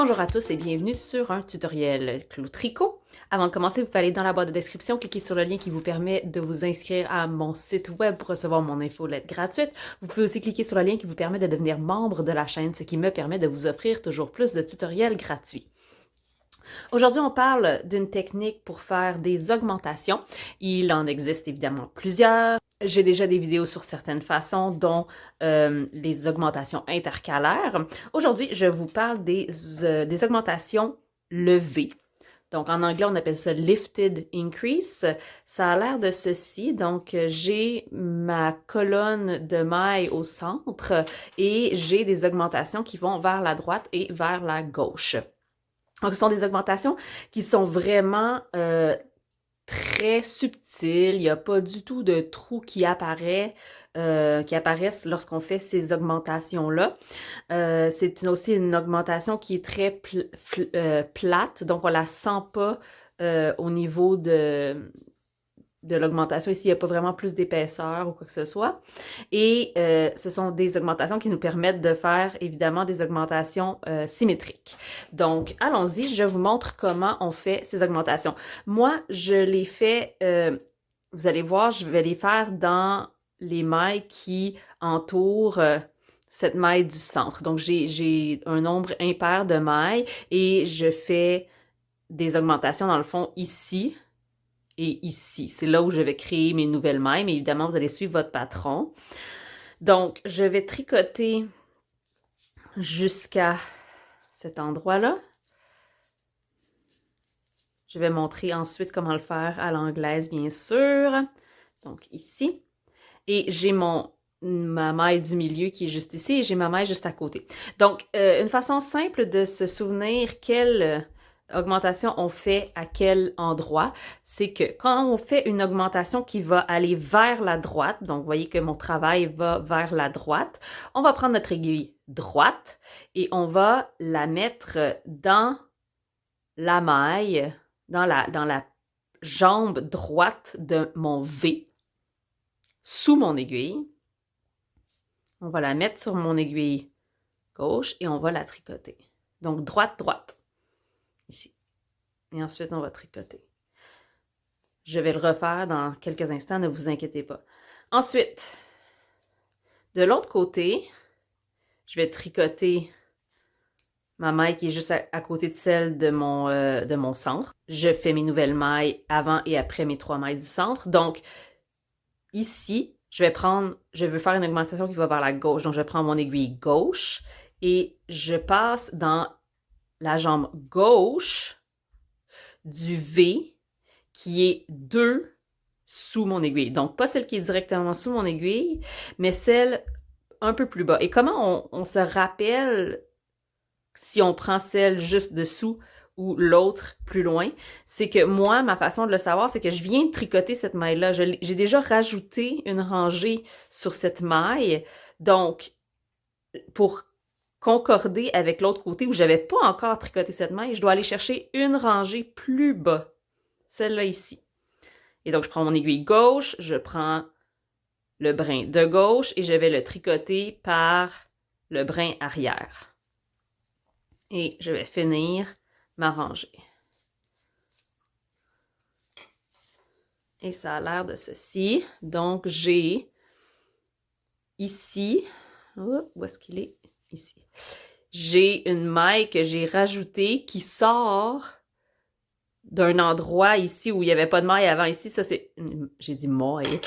Bonjour à tous et bienvenue sur un tutoriel Clou Tricot. Avant de commencer, vous pouvez aller dans la boîte de description, cliquer sur le lien qui vous permet de vous inscrire à mon site web pour recevoir mon infolette gratuite. Vous pouvez aussi cliquer sur le lien qui vous permet de devenir membre de la chaîne, ce qui me permet de vous offrir toujours plus de tutoriels gratuits. Aujourd'hui, on parle d'une technique pour faire des augmentations. Il en existe évidemment plusieurs. J'ai déjà des vidéos sur certaines façons, dont les augmentations intercalaires. Aujourd'hui, je vous parle des augmentations levées. Donc, en anglais, on appelle ça lifted increase. Ça a l'air de ceci. Donc, j'ai ma colonne de mailles au centre et j'ai des augmentations qui vont vers la droite et vers la gauche. Donc, ce sont des augmentations qui sont vraiment très subtiles. Il n'y a pas du tout de trous qui apparaissent lorsqu'on fait ces augmentations-là. C'est aussi une augmentation qui est très plate, donc on la sent pas au niveau de l'augmentation. Ici, il n'y a pas vraiment plus d'épaisseur ou quoi que ce soit. Et ce sont des augmentations qui nous permettent de faire, évidemment, des augmentations symétriques. Donc, allons-y, je vous montre comment on fait ces augmentations. Moi, je les fais, vous allez voir, je vais les faire dans les mailles qui entourent cette maille du centre. Donc, j'ai un nombre impair de mailles et je fais des augmentations, dans le fond, ici et ici. C'est là où je vais créer mes nouvelles mailles, mais évidemment, vous allez suivre votre patron. Donc, je vais tricoter jusqu'à cet endroit-là. Je vais montrer ensuite comment le faire à l'anglaise, bien sûr. Donc, ici. Et j'ai ma maille du milieu qui est juste ici et j'ai ma maille juste à côté. Donc, une façon simple de se souvenir quelle augmentation on fait à quel endroit, c'est que quand on fait une augmentation qui va aller vers la droite, donc vous voyez que mon travail va vers la droite, on va prendre notre aiguille droite et on va la mettre dans la maille, dans la jambe droite de mon V, sous mon aiguille. On va la mettre sur mon aiguille gauche et on va la tricoter. Donc, droite, droite. Ici. Et ensuite, on va tricoter. Je vais le refaire dans quelques instants, ne vous inquiétez pas. Ensuite, de l'autre côté, je vais tricoter ma maille qui est juste à côté de celle de mon centre. Je fais mes nouvelles mailles avant et après mes 3 mailles du centre. Donc, ici, je veux faire une augmentation qui va vers la gauche. Donc, je prends mon aiguille gauche et je passe dans la jambe gauche du V qui est 2 sous mon aiguille. Donc, pas celle qui est directement sous mon aiguille, mais celle un peu plus bas. Et comment on se rappelle si on prend celle juste dessous ou l'autre plus loin, c'est que moi, ma façon de le savoir, c'est que je viens de tricoter cette maille-là. J'ai déjà rajouté une rangée sur cette maille. Donc, pour concorder avec l'autre côté où j'avais pas encore tricoté cette maille, je dois aller chercher une rangée plus bas. Celle-là ici. Et donc, je prends mon aiguille gauche, je prends le brin de gauche et je vais le tricoter par le brin arrière. Et je vais finir ma rangée. Et ça a l'air de ceci. Donc, j'ai ici, où est-ce qu'il est? Ici. J'ai une maille que j'ai rajoutée qui sort d'un endroit ici où il n'y avait pas de maille avant. Ici, ça c'est... J'ai dit maille.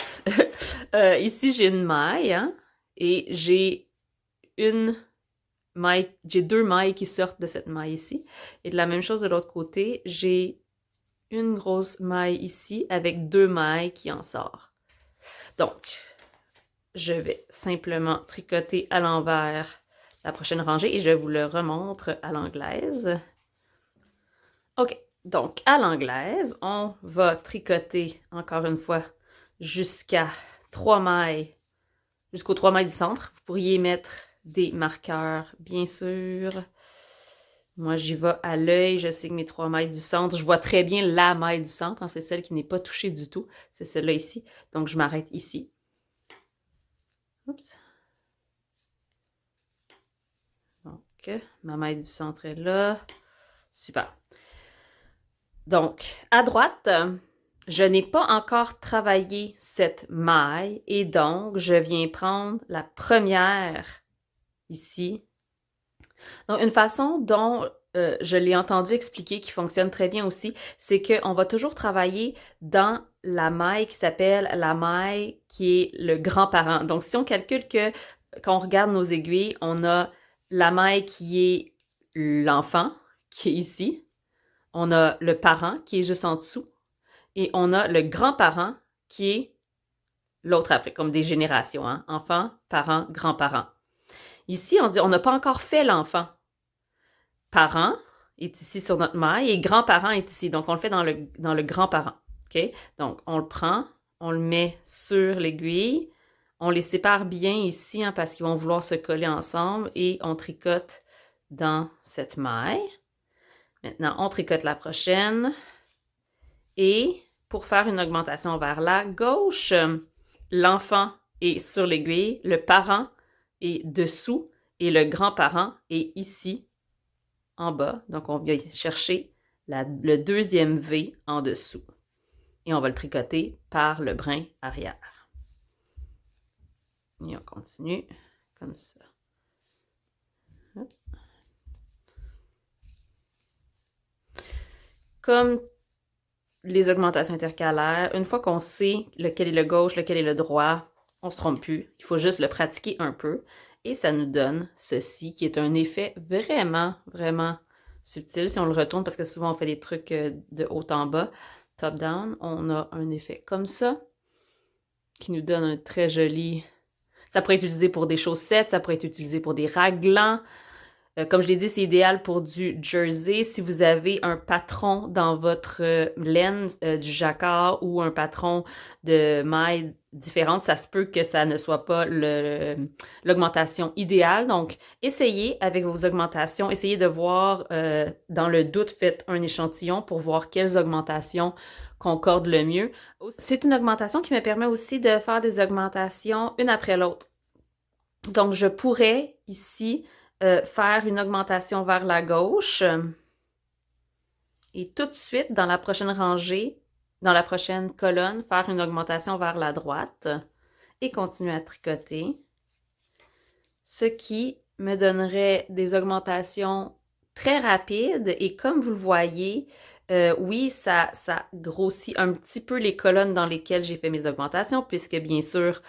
Ici, j'ai une maille, hein, et j'ai j'ai 2 mailles qui sortent de cette maille ici. Et de la même chose de l'autre côté, j'ai une grosse maille ici avec 2 mailles qui en sortent. Donc, je vais simplement tricoter à l'envers la prochaine rangée et je vous le remontre à l'anglaise. OK, donc à l'anglaise, on va tricoter encore une fois jusqu'à 3 mailles, jusqu'aux 3 mailles du centre. Vous pourriez mettre des marqueurs, bien sûr. Moi, j'y vais à l'œil. Je sais que mes 3 mailles du centre, je vois très bien la maille du centre, hein, c'est celle qui n'est pas touchée du tout. C'est celle-là ici. Donc, je m'arrête ici. Oups. Donc, ma maille du centre est là. Super. Donc, à droite, je n'ai pas encore travaillé cette maille et donc je viens prendre la première ici. Donc, une façon dont je l'ai entendu expliquer qui fonctionne très bien aussi, c'est qu'on va toujours travailler dans la maille qui s'appelle la maille qui est le grand-parent. Donc, si on calcule que quand on regarde nos aiguilles, on a la maille qui est l'enfant, qui est ici. On a le parent qui est juste en dessous. Et on a le grand-parent qui est l'autre après, comme des générations, hein? Enfant, parent, grand-parent. Ici, on dit on n'a pas encore fait l'enfant. Parent est ici sur notre maille et grand-parent est ici. Donc, on le fait dans le grand-parent. OK? Donc, on le prend, on le met sur l'aiguille. On les sépare bien ici hein, parce qu'ils vont vouloir se coller ensemble et on tricote dans cette maille. Maintenant, on tricote la prochaine. Et pour faire une augmentation vers la gauche, l'enfant est sur l'aiguille, le parent est dessous et le grand-parent est ici, en bas. Donc, on vient chercher le deuxième V en dessous. Et on va le tricoter par le brin arrière. Et on continue comme ça. Hop. Comme les augmentations intercalaires, une fois qu'on sait lequel est le gauche, lequel est le droit, on ne se trompe plus. Il faut juste le pratiquer un peu. Et ça nous donne ceci, qui est un effet vraiment, vraiment subtil. Si on le retourne, parce que souvent on fait des trucs de haut en bas, top-down, on a un effet comme ça, qui nous donne un très joli... Ça pourrait être utilisé pour des chaussettes, ça pourrait être utilisé pour des raglans. Comme je l'ai dit, c'est idéal pour du jersey. Si vous avez un patron dans votre laine, du jacquard ou un patron de mailles différentes, ça se peut que ça ne soit pas l'augmentation idéale. Donc, essayez avec vos augmentations, essayez de voir, dans le doute, faites un échantillon pour voir quelles augmentations concordent le mieux. C'est une augmentation qui me permet aussi de faire des augmentations une après l'autre. Donc, je pourrais ici faire une augmentation vers la gauche et tout de suite, dans la prochaine rangée, dans la prochaine colonne, faire une augmentation vers la droite et continuer à tricoter, ce qui me donnerait des augmentations très rapides et comme vous le voyez, oui, ça grossit un petit peu les colonnes dans lesquelles j'ai fait mes augmentations puisque bien sûr,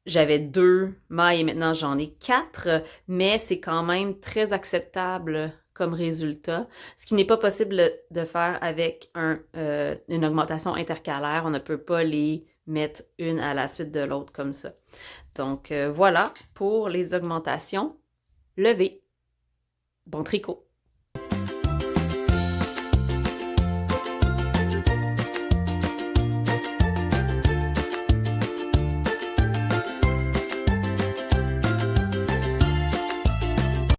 j'avais 2 mailles et maintenant j'en ai 4, mais c'est quand même très acceptable comme résultat, ce qui n'est pas possible de faire avec une augmentation intercalaire. On ne peut pas les mettre une à la suite de l'autre comme ça. Donc voilà pour les augmentations levées. Bon tricot!